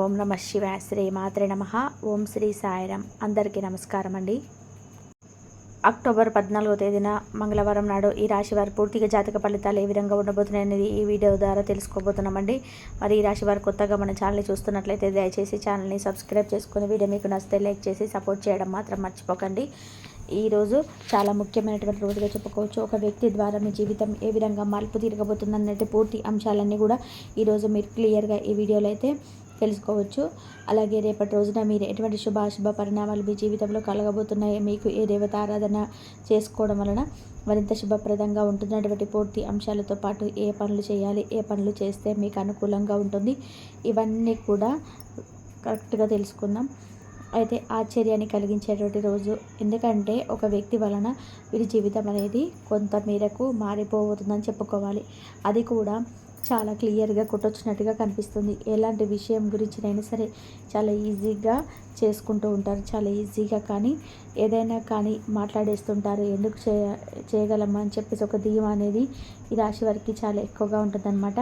ఓం నమ శివాయ. శ్రీ మాత్రే నమ. ఓం శ్రీ సాయిరామ్. అందరికీ నమస్కారం అండి. అక్టోబర్ 14వ తేదీన మంగళవారం నాడు ఈ రాశి వారి పూర్తిగా జాతక ఫలితాలు ఏ విధంగా ఉండబోతున్నాయి అనేది ఈ వీడియో ద్వారా తెలుసుకోబోతున్నామండి. మరి ఈ రాశి వారు కొత్తగా మన ఛానల్ని చూస్తున్నట్లయితే దయచేసి ఛానల్ని సబ్స్క్రైబ్ చేసుకుని వీడియో మీకు నచ్చితే లైక్ చేసి సపోర్ట్ చేయడం మాత్రం మర్చిపోకండి. ఈరోజు చాలా ముఖ్యమైనటువంటి రోజుగా చెప్పుకోవచ్చు. ఒక వ్యక్తి ద్వారా మీ జీవితం ఏ విధంగా మార్పు తిరగబోతుంది అన్నట్టు పూర్తి అంశాలన్నీ కూడా ఈరోజు మీరు క్లియర్గా ఈ వీడియోలో అయితే తెలుసుకోవచ్చు. అలాగే రేపటి రోజున మీరు ఎటువంటి శుభాశుభ పరిణామాలు మీ జీవితంలో కలగబోతున్నాయి, మీకు ఏ దేవత ఆరాధన చేసుకోవడం వలన మరింత శుభప్రదంగా ఉంటున్నటువంటి పూర్తి అంశాలతో పాటు ఏ పనులు చేయాలి, ఏ పనులు చేస్తే మీకు అనుకూలంగా ఉంటుంది, ఇవన్నీ కూడా కరెక్ట్గా తెలుసుకుందాం. అయితే ఆశ్చర్యాన్ని కలిగించేటువంటి రోజు. ఎందుకంటే ఒక వ్యక్తి వలన వీరి జీవితం అనేది కొంత మేరకు మారిపోతుందని చెప్పుకోవాలి. అది కూడా చాలా క్లియర్గా కొట్టొచ్చినట్టుగా కనిపిస్తుంది. ఎలాంటి విషయం గురించినైనా సరే చాలా ఈజీగా చేసుకుంటూ ఉంటారు. చాలా ఈజీగా కానీ ఏదైనా కానీ మాట్లాడేస్తుంటారు. ఎందుకు చేయగలమా అని చెప్పేసి ఒక ధీమా అనేది ఈ రాశి వారికి చాలా ఎక్కువగా ఉంటుందన్నమాట.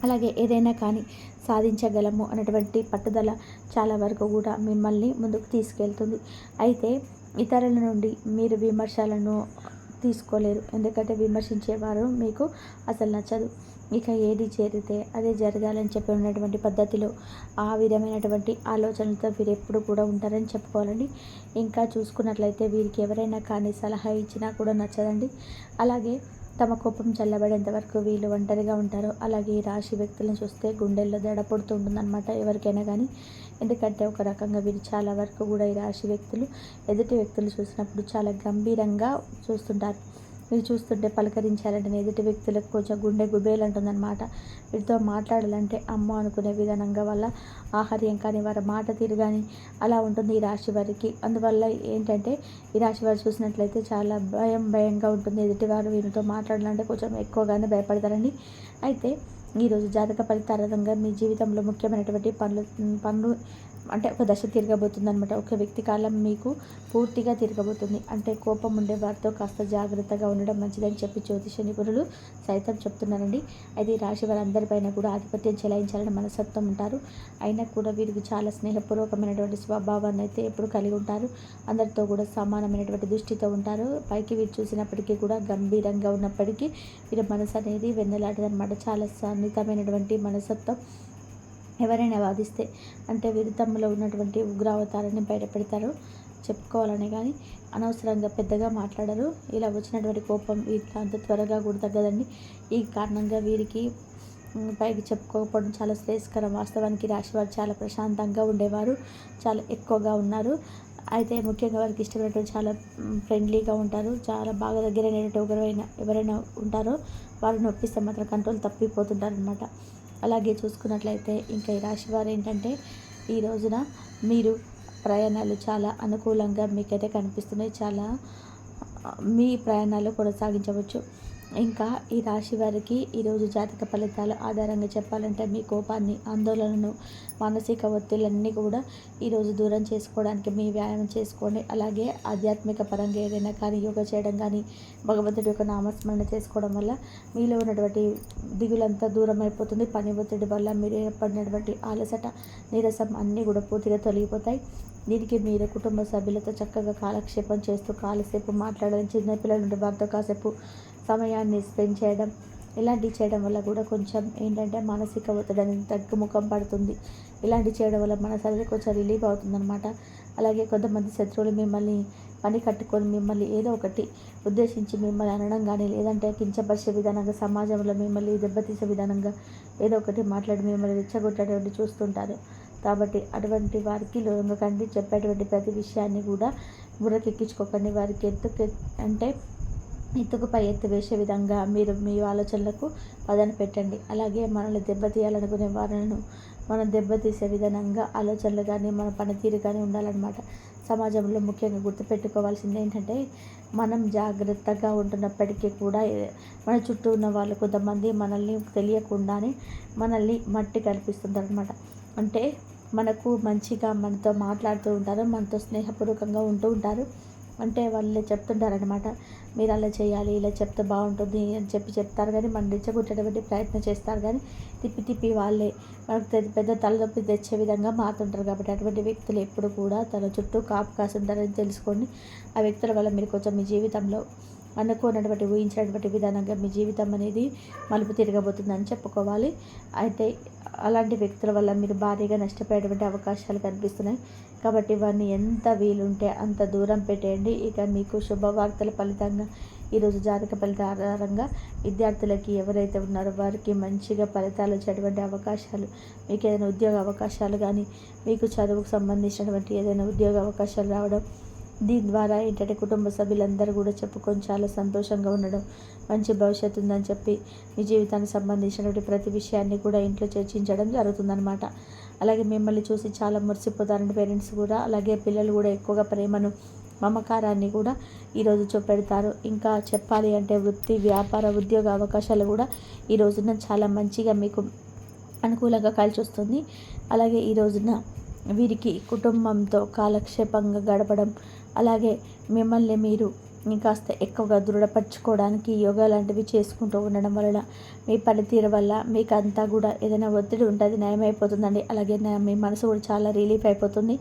అలాగే ఏదైనా కానీ సాధించగలము అనేటువంటి పట్టుదల చాలా వరకు కూడా మిమ్మల్ని ముందుకు తీసుకెళ్తుంది. అయితే ఇతరుల నుండి మీరు విమర్శలను తీసుకోలేరు. ఎందుకంటే విమర్శించేవారు మీకు అసలు నచ్చదు. ఇక ఏది చేరితే అదే జరగాలని చెప్పి ఉన్నటువంటి పద్ధతిలో ఆ విధమైనటువంటి ఆలోచనలతో వీరు ఎప్పుడు కూడా ఉంటారని చెప్పుకోవాలండి. ఇంకా చూసుకున్నట్లయితే వీరికి ఎవరైనా కానీ సలహా ఇచ్చినా కూడా నచ్చదండి. అలాగే తమ కోపం చల్లబడేంత వరకు వీళ్ళు ఒంటరిగా ఉంటారు. అలాగే ఈ రాశి వ్యక్తులను చూస్తే గుండెల్లో దడ పుడుతుంటుందన్నమాట ఎవరికైనా కానీ. ఎందుకంటే ఒక రకంగా వీరు చాలా వరకు కూడా ఈ రాశి వ్యక్తులు ఎదుటి వ్యక్తులు చూసినప్పుడు చాలా గంభీరంగా చూస్తుంటారు. వీరు చూస్తుంటే పలకరించాలంటే ఎదుటి వ్యక్తులకు కొంచెం గుండె గుబేలంటుందన్నమాట. వీరితో మాట్లాడాలంటే అమ్మో అనుకునే విధానంగా వల్ల ఆహార్యం కానీ వారి మాట తీరు కానీ అలా ఉంటుంది ఈ రాశి వారికి. అందువల్ల ఏంటంటే ఈ రాశి వారు చూసినట్లయితే చాలా భయంగా ఉంటుంది. ఎదుటివారు వీరితో మాట్లాడాలంటే కొంచెం ఎక్కువగానే భయపడతారండి. అయితే ఈరోజు జాతక ఫలితార్థంగా మీ జీవితంలో ముఖ్యమైనటువంటి పనులు అంటే ఒక దశ తిరగబోతుంది అనమాట. ఒక వ్యక్తి కాలం మీకు పూర్తిగా తిరగబోతుంది. అంటే కోపం ఉండే వారితో కాస్త జాగ్రత్తగా ఉండడం మంచిదని చెప్పి జ్యోతిష నిపుణులు సైతం చెప్తున్నారండి. అయితే ఈ రాశి వారందరిపైన కూడా ఆధిపత్యం చెలాయించాలని మనస్తత్వం ఉంటారు. అయినా కూడా వీరికి చాలా స్నేహపూర్వకమైనటువంటి స్వభావాన్ని అయితే ఎప్పుడు కలిగి ఉంటారు. అందరితో కూడా సమానమైనటువంటి దృష్టితో ఉంటారు. పైకి వీరు చూసినప్పటికీ కూడా గంభీరంగా ఉన్నప్పటికీ వీరి మనసు అనేది వెన్నెలాంటిదన్నమాట. చాలా సన్నిహితమైనటువంటి మనస్తత్వం. ఎవరైనా వాదిస్తే అంటే వీరు తమలో ఉన్నటువంటి ఉగ్రావతారాన్ని బయటపెడతారు చెప్పుకోవాలని, కానీ అనవసరంగా పెద్దగా మాట్లాడరు. ఇలా వచ్చినటువంటి కోపం వీరికి అంత త్వరగా కూడా తగ్గదండి. ఈ కారణంగా వీరికి పైకి చెప్పుకోకపోవడం చాలా శ్రేయస్కరం. వాస్తవానికి రాశివారు చాలా ప్రశాంతంగా ఉండేవారు, చాలా ఎక్కువగా ఉన్నారు. అయితే ముఖ్యంగా వారికి ఇష్టమైనటువంటి చాలా ఫ్రెండ్లీగా ఉంటారు. చాలా బాగా దగ్గరైనటువంటి ఎవరైనా ఉంటారో వారిని ఒప్పిస్తే మాత్రం కంట్రోల్ తప్పిపోతుంటారు అనమాట. అలాగే చూసుకున్నట్లయితే ఇంకా ఈ రాశి వారు ఏంటంటే ఈ రోజున మీరు ప్రయాణాలు చాలా అనుకూలంగా మీకైతే కనిపిస్తున్నాయి. చాలా మీ ప్రయాణాలు కొనసాగించవచ్చు. ఇంకా ఈ రాశి వారికి ఈరోజు జాతక ఫలితాల ఆధారంగా చెప్పాలంటే మీ కోపాన్ని, ఆందోళనను, మానసిక ఒత్తిళ్ళన్నీ కూడా ఈరోజు దూరం చేసుకోవడానికి మీ వ్యాయామం చేసుకోండి. అలాగే ఆధ్యాత్మిక పరంగా ఏదైనా కానీ యోగా చేయడం కానీ భగవంతుడి యొక్క నామస్మరణ చేసుకోవడం వల్ల మీలో ఉన్నటువంటి దిగులంతా దూరం అయిపోతుంది. పని ఒత్తిడి వల్ల మీరు ఏర్పడినటువంటి అలసట, నీరసం అన్నీ కూడా పూర్తిగా తొలగిపోతాయి. దీనికి మీరు కుటుంబ సభ్యులతో చక్కగా కాలక్షేపం చేస్తూ కాలసేపు మాట్లాడడం, చిన్నపిల్లల నుండి వారితో కాసేపు సమయాన్ని స్పెండ్ చేయడం, ఇలాంటివి చేయడం వల్ల కూడా కొంచెం ఏంటంటే మానసిక ఒత్తిడి అనేది తగ్గుముఖం పడుతుంది. ఇలాంటివి చేయడం వల్ల మనసు అనేది కొంచెం రిలీఫ్ అవుతుందన్నమాట. అలాగే కొంతమంది శత్రువులు మిమ్మల్ని పని కట్టుకొని మిమ్మల్ని ఏదో ఒకటి ఉద్దేశించి మిమ్మల్ని అనడం కానీ, లేదంటే కించపరిచే విధానంగా సమాజంలో మిమ్మల్ని దెబ్బతీసే విధానంగా ఏదో ఒకటి మాట్లాడి మిమ్మల్ని రెచ్చగొట్టేటువంటి చూస్తుంటారు. కాబట్టి అటువంటి వారికి లొంగకండి. చెప్పేటువంటి ప్రతి విషయాన్ని కూడా బుర్రకెక్కించుకోకండి. వారికి ఎత్తుకుపై ఎత్తు వేసే విధంగా మీరు మీ ఆలోచనలకు పదన పెట్టండి. అలాగే మనల్ని దెబ్బతీయాలనుకునే వారిని మనం దెబ్బతీసే విధానంగా ఆలోచనలు కానీ మన పనితీరు కానీ ఉండాలన్నమాట. సమాజంలో ముఖ్యంగా గుర్తుపెట్టుకోవాల్సింది ఏంటంటే మనం జాగ్రత్తగా ఉంటున్నప్పటికీ కూడా మన చుట్టూ ఉన్న వాళ్ళు కొంతమంది మనల్ని తెలియకుండానే మనల్ని మట్టి కల్పిస్తుంటారనమాట. అంటే మనకు మంచిగా మనతో మాట్లాడుతూ ఉంటారు, మనతో స్నేహపూర్వకంగా ఉంటూ ఉంటారు. అంటే వాళ్ళు చెప్తుంటారనమాట, మీరు అలా చేయాలి, ఇలా చెప్తే బాగుంటుంది అని చెప్తారు, కానీ మనం రెచ్చగొట్టేటువంటి ప్రయత్నం చేస్తారు, కానీ తిప్పి తిప్పి వాళ్ళే మనకు పెద్ద తలనొప్పి తెచ్చే విధంగా మారుతుంటారు. కాబట్టి అటువంటి వ్యక్తులు ఎప్పుడు కూడా తన చుట్టూ కాపు కాసుంటారని తెలుసుకోండి. ఆ వ్యక్తుల వల్ల మీరు కొంచెం మీ జీవితంలో అనుకోనటువంటి ఊహించినటువంటి విధానంగా మీ జీవితం అనేది మలుపు తిరగబోతుందని చెప్పుకోవాలి. అయితే అలాంటి వ్యక్తుల వల్ల మీరు భారీగా నష్టపోయేటువంటి అవకాశాలు కనిపిస్తున్నాయి. కాబట్టి ఇవన్నీ ఎంత వీలుంటే అంత దూరం పెట్టేయండి. ఇక మీకు శుభవార్తల ఫలితంగా ఈరోజు జాతక ఫలిత ఆధారంగా విద్యార్థులకి ఎవరైతే ఉన్నారో వారికి మంచిగా ఫలితాలు వచ్చేటువంటి అవకాశాలు, మీకు ఏదైనా ఉద్యోగ అవకాశాలు కానీ, మీకు చదువుకు సంబంధించినటువంటి ఏదైనా ఉద్యోగ అవకాశాలు రావడం, దీని ద్వారా ఏంటంటే కుటుంబ సభ్యులందరూ కూడా చెప్పుకొని చాలా సంతోషంగా ఉండడం, మంచి భవిష్యత్తు ఉందని చెప్పి మీ జీవితానికి సంబంధించినటువంటి ప్రతి విషయాన్ని కూడా ఇంట్లో చర్చించడం జరుగుతుందన్నమాట. అలాగే మిమ్మల్ని చూసి చాలా మురిసిపోతారండి పేరెంట్స్ కూడా. అలాగే పిల్లలు కూడా ఎక్కువగా ప్రేమను, మమకారాన్ని కూడా ఈరోజు చూపెడతారు. ఇంకా చెప్పాలి అంటే వృత్తి, వ్యాపార, ఉద్యోగ అవకాశాలు కూడా ఈ రోజున చాలా మంచిగా మీకు అనుకూలంగా కలిసి వస్తుంది. అలాగే ఈ రోజున వీరికి కుటుంబంతో కాలక్షేపంగా గడపడం, అలాగే మిమ్మల్ని మీరు ఇంకాస్త ఎక్కువగా దృఢపరచుకోవడానికి యోగా లాంటివి చేసుకుంటూ ఉండడం వలన మీ పనితీరు వల్ల మీకు అంతా కూడా ఏదైనా ఒత్తిడి ఉంటుంది నయమైపోతుందండి. అలాగే మీ మనసు కూడా చాలా రిలీఫ్ అయిపోతుంది.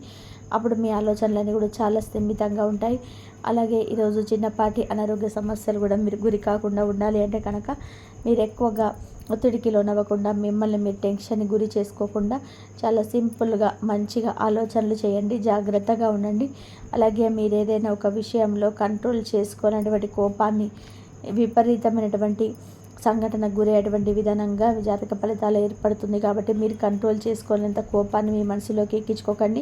అప్పుడు మీ ఆలోచనలన్నీ కూడా చాలా స్థిమితంగా ఉంటాయి. అలాగే ఈరోజు చిన్నపాటి అనారోగ్య సమస్యలు కూడా మీరు గురి కాకుండా ఉండాలి అంటే కనుక మీరు ఎక్కువగా ఒత్తిడికి లోనవ్వకుండా, మిమ్మల్ని మీరు టెన్షన్కి గురి చేసుకోకుండా చాలా సింపుల్గా మంచిగా ఆలోచనలు చేయండి, జాగ్రత్తగా ఉండండి. అలాగే మీరు ఏదైనా ఒక విషయంలో కంట్రోల్ చేసుకోనటువంటి కోపాన్ని విపరీతమైనటువంటి సంఘటనకు గురయ్యేటువంటి విధానంగా జాతక ఫలితాలు ఏర్పడుతుంది. కాబట్టి మీరు కంట్రోల్ చేసుకోలేనంత కోపాన్ని మీ మనసులోకి ఎక్కించుకోకండి.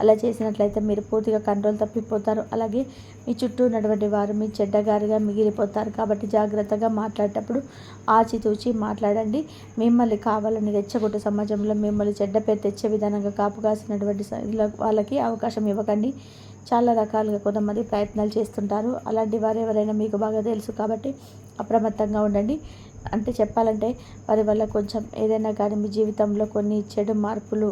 అలా చేసినట్లయితే మీరు పూర్తిగా కంట్రోల్ తప్పిపోతారు. అలాగే మీ చుట్టూ ఉన్నటువంటి వారు మీ చెడ్డగారిగా మిగిలిపోతారు. కాబట్టి జాగ్రత్తగా మాట్లాడేటప్పుడు ఆచితూచి మాట్లాడండి. మిమ్మల్ని కావాలని రెచ్చగొట్టే సమాజంలో మిమ్మల్ని చెడ్డ పేరు తెచ్చే విధానంగా కాపు కాసినటువంటి వాళ్ళకి అవకాశం ఇవ్వకండి. చాలా రకాలుగా కొంతమంది ప్రయత్నాలు చేస్తుంటారు. అలాంటి వారు ఎవరైనా మీకు బాగా తెలుసు, కాబట్టి అప్రమత్తంగా ఉండండి. అంటే చెప్పాలంటే వారి వల్ల కొంచెం ఏదైనా కానీ మీ జీవితంలో కొన్ని చెడు మార్పులు,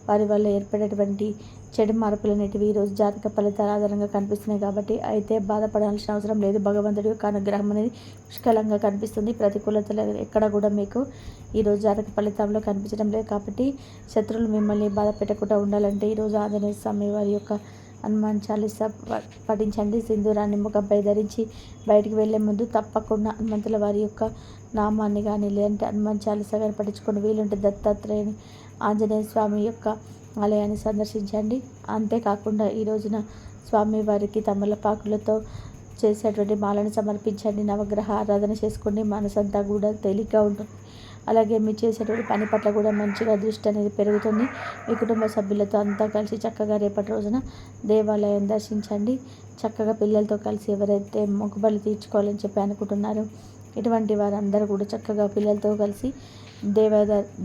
వారి వల్ల ఏర్పడేటువంటి చెడు మార్పులు అనేటివి ఈరోజు జాతక ఫలితాల ఆధారంగా కనిపిస్తున్నాయి. కాబట్టి అయితే బాధపడాల్సిన అవసరం లేదు. భగవంతుడి యొక్క అనుగ్రహం అనేది పుష్కలంగా కనిపిస్తుంది. ప్రతికూలతలు ఎక్కడ కూడా మీకు ఈరోజు జాతక ఫలితంలో కనిపించడం లేదు. కాబట్టి శత్రువులు మిమ్మల్ని బాధ పెట్టకుండా ఉండాలంటే ఈరోజు ఆంజనేయ స్వామి వారి యొక్క హనుమాన్ చాలీసా పఠించండి. సింధూరాన్ని ముఖంపై ధరించి బయటికి వెళ్ళే ముందు తప్పకుండా హనుమంతుల వారి యొక్క నామాన్ని కానీ, లేదంటే హనుమాన్ చాలీసా కానీ పఠించుకొని, వీలుంటే దత్తాత్రేయుని, ఆంజనేయ స్వామి యొక్క ఆలయాన్ని సందర్శించండి. అంతేకాకుండా ఈ రోజున స్వామి వారికి తమలపాకులతో చేసేటువంటి మాలను సమర్పించండి. నవగ్రహ ఆరాధన చేసుకోండి. మనసంతా కూడా తేలిగ్గా ఉంటుంది. అలాగే మీరు చేసేటువంటి పని పట్ల కూడా మంచిగా దృష్టి అనేది పెరుగుతుంది. మీ కుటుంబ సభ్యులతో అంతా కలిసి చక్కగా రేపటి రోజున దేవాలయం దర్శించండి. చక్కగా పిల్లలతో కలిసి ఎవరైతే మొక్కుబడులు తీర్చుకోవాలని చెప్పి అనుకుంటున్నారో ఇటువంటి వారందరూ కూడా చక్కగా పిల్లలతో కలిసి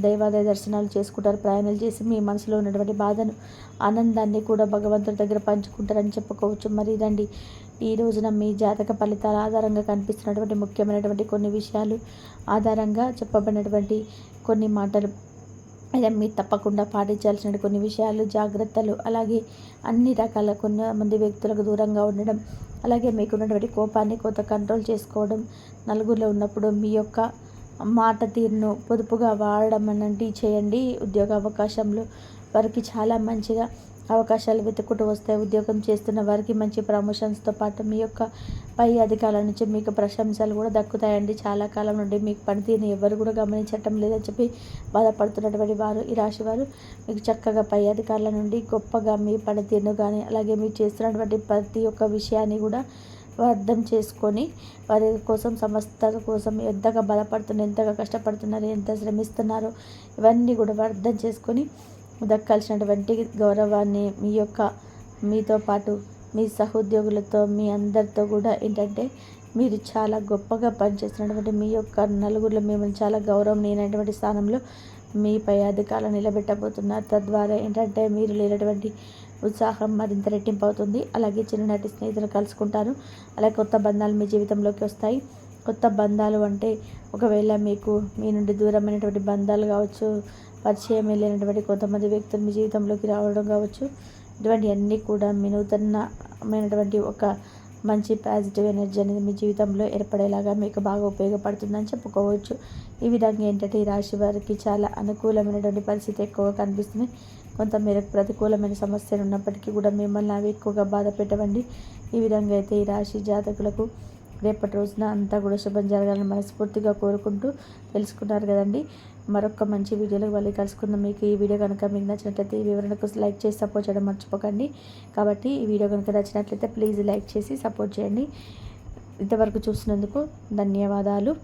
దేవాలయ దర్శనాలు చేసుకుంటారు. ప్రయాణాలు చేసి మీ మనసులో ఉన్నటువంటి బాధను, ఆనందాన్ని కూడా భగవంతుడి దగ్గర పంచుకుంటారని చెప్పుకోవచ్చు. మరి రండి, ఈ రోజున మీ జాతక ఫలితాల ఆధారంగా కనిపిస్తున్నటువంటి ముఖ్యమైనటువంటి కొన్ని విషయాలు ఆధారంగా చెప్పబడినటువంటి కొన్ని మాటలు, అదే మీరు తప్పకుండా పాటించాల్సిన కొన్ని విషయాలు, జాగ్రత్తలు, అలాగే అన్ని రకాల కొంతమంది వ్యక్తులకు దూరంగా ఉండడం, అలాగే మీకున్నటువంటి కోపాన్ని కొంత కంట్రోల్ చేసుకోవడం, నలుగురిలో ఉన్నప్పుడు మీ యొక్క మాట తీరును పొదుపుగా వాడడం అనేది చేయండి. ఉద్యోగ అవకాశంలో వారికి చాలా మంచిగా అవకాశాలు వెతుక్కుంటూ వస్తాయి. ఉద్యోగం చేస్తున్న వారికి మంచి ప్రమోషన్స్తో పాటు మీ యొక్క పై అధికారుల నుంచి మీకు ప్రశంసలు కూడా దక్కుతాయండి. చాలా కాలం నుండి మీకు పనితీరుని ఎవరు కూడా గమనించటం లేదని చెప్పి బాధపడుతున్నటువంటి వారు, ఈ రాశి వారు మీకు చక్కగా పై అధికారుల నుండి గొప్పగా మీ పనితీరును కానీ, అలాగే మీరు చేస్తున్నటువంటి ప్రతి ఒక్క విషయాన్ని కూడా అర్థం చేసుకొని వారి కోసం, సంస్థ కోసం ఎంతగా బలపడుతున్నారు, ఎంతగా కష్టపడుతున్నారు, ఎంత శ్రమిస్తున్నారో ఇవన్నీ కూడా అర్థం చేసుకొని దక్కాల్సినటువంటి గౌరవాన్ని మీతో పాటు మీ సహోద్యోగులతో, మీ అందరితో కూడా ఏంటంటే మీరు చాలా గొప్పగా పనిచేస్తున్నటువంటి మీ యొక్క నలుగురిలో మిమ్మల్ని చాలా గౌరవనీయమైనటువంటి స్థానంలో మీ పై అధికారులు నిలబెట్టబోతున్నారు. తద్వారా ఏంటంటే మీరు లేనటువంటి ఉత్సాహం మరింత రెట్టింపు అవుతుంది. అలాగే చిన్ననాటి స్నేహితులు కలుసుకుంటారు. అలాగే కొత్త బంధాలు మీ జీవితంలోకి వస్తాయి. కొత్త బంధాలు అంటే ఒకవేళ మీకు మీ నుండి దూరమైనటువంటి బంధాలు కావచ్చు, పరిచయం లేనటువంటి కొంతమంది వ్యక్తులు మీ జీవితంలోకి రావడం కావచ్చు, ఇటువంటి అన్నీ కూడా మీ నూతనమైనటువంటి ఒక మంచి పాజిటివ్ ఎనర్జీ అనేది మీ జీవితంలో ఏర్పడేలాగా మీకు బాగా ఉపయోగపడుతుందని చెప్పుకోవచ్చు. ఈ విధంగా ఏంటంటే ఈ రాశి వారికి చాలా అనుకూలమైనటువంటి పరిస్థితి ఎక్కువగా కనిపిస్తుంది. కొంతమేరకు ప్రతికూలమైన సమస్యలు ఉన్నప్పటికీ కూడా మిమ్మల్ని అవి ఎక్కువగా బాధ పెట్టవండి. ఈ విధంగా అయితే ఈ రాశి జాతకులకు రేపటి రోజున అంతా కూడా శుభం జరగాలని మనస్ఫూర్తిగా కోరుకుంటూ తెలుసుకున్నారు కదండి. మరొక మంచి వీడియోలో మళ్ళీ కలుసుకుందాం. మీకు ఈ వీడియో కనుక మీకు నచ్చినట్లయితే ఈ వివరణకు లైక్ చేసి సపోర్ట్ చేయడం మర్చిపోకండి. కాబట్టి ఈ వీడియో కనుక నచ్చినట్లయితే ప్లీజ్ లైక్ చేసి సపోర్ట్ చేయండి. ఇంతవరకు చూసినందుకు ధన్యవాదాలు.